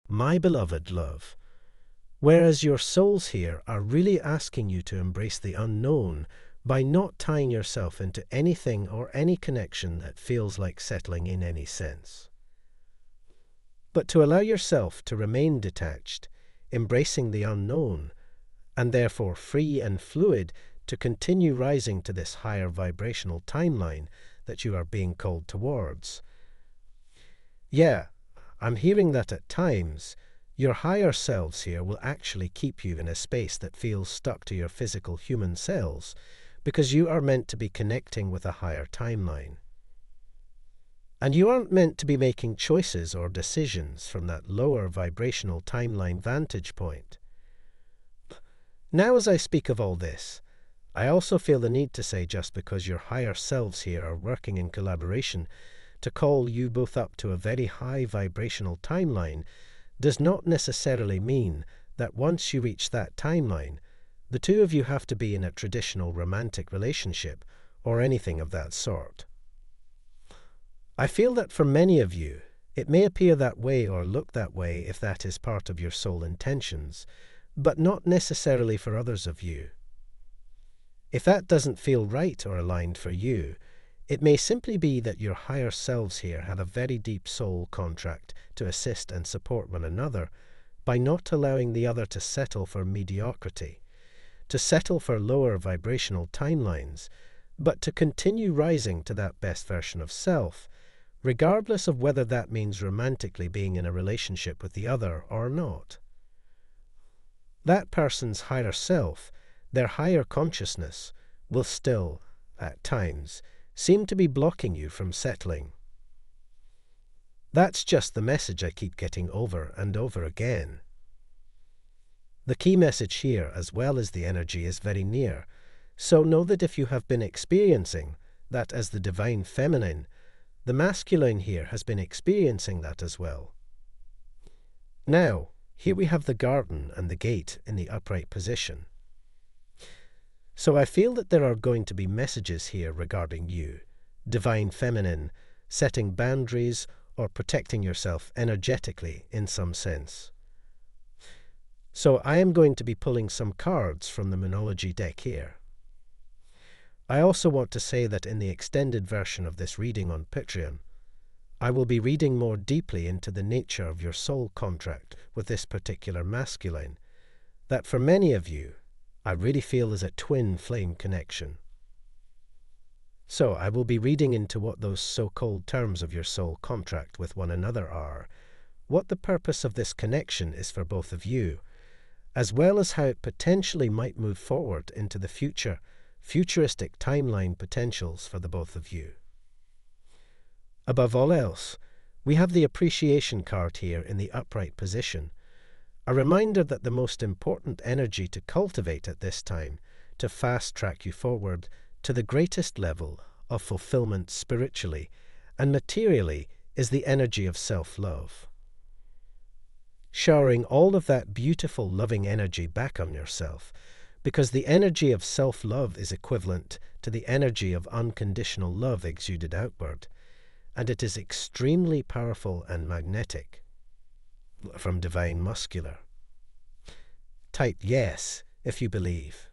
my beloved love. Whereas your souls here are really asking you to embrace the unknown by not tying yourself into anything or any connection that feels like settling in any sense. But to allow yourself to remain detached, embracing the unknown, and therefore free and fluid to continue rising to this higher vibrational timeline that you are being called towards. Yeah, I'm hearing that at times, your higher selves here will actually keep you in a space that feels stuck to your physical human cells, because you are meant to be connecting with a higher timeline. And you aren't meant to be making choices or decisions from that lower vibrational timeline vantage point. Now, as I speak of all this, I also feel the need to say, just because your higher selves here are working in collaboration to call you both up to a very high vibrational timeline, does not necessarily mean that once you reach that timeline, the two of you have to be in a traditional romantic relationship or anything of that sort. I feel that for many of you, it may appear that way or look that way if that is part of your soul intentions, but not necessarily for others of you. If that doesn't feel right or aligned for you, it may simply be that your higher selves here have a very deep soul contract to assist and support one another by not allowing the other to settle for mediocrity, to settle for lower vibrational timelines, but to continue rising to that best version of self, regardless of whether that means romantically being in a relationship with the other or not. That person's higher self, their higher consciousness, will still, at times, seem to be blocking you from settling. That's just the message I keep getting over and over again. The key message here, as well as the energy, is very near, so know that if you have been experiencing that as the divine feminine, the masculine here has been experiencing that as well. Now, here we have the garden and the gate in the upright position. So I feel that there are going to be messages here regarding you, divine feminine, setting boundaries or protecting yourself energetically in some sense. So I am going to be pulling some cards from the Moonology deck here. I also want to say that in the extended version of this reading on Patreon, I will be reading more deeply into the nature of your soul contract with this particular masculine, that for many of you, I really feel is a twin flame connection. So I will be reading into what those so-called terms of your soul contract with one another are, what the purpose of this connection is for both of you, as well as how it potentially might move forward into the futuristic timeline potentials for the both of you. Above all else, we have the appreciation card here in the upright position, a reminder that the most important energy to cultivate at this time to fast-track you forward to the greatest level of fulfillment spiritually and materially is the energy of self-love. Showering all of that beautiful, loving energy back on yourself, because the energy of self-love is equivalent to the energy of unconditional love exuded outward, and it is extremely powerful and magnetic. From Divine Muscular. Type yes if you believe.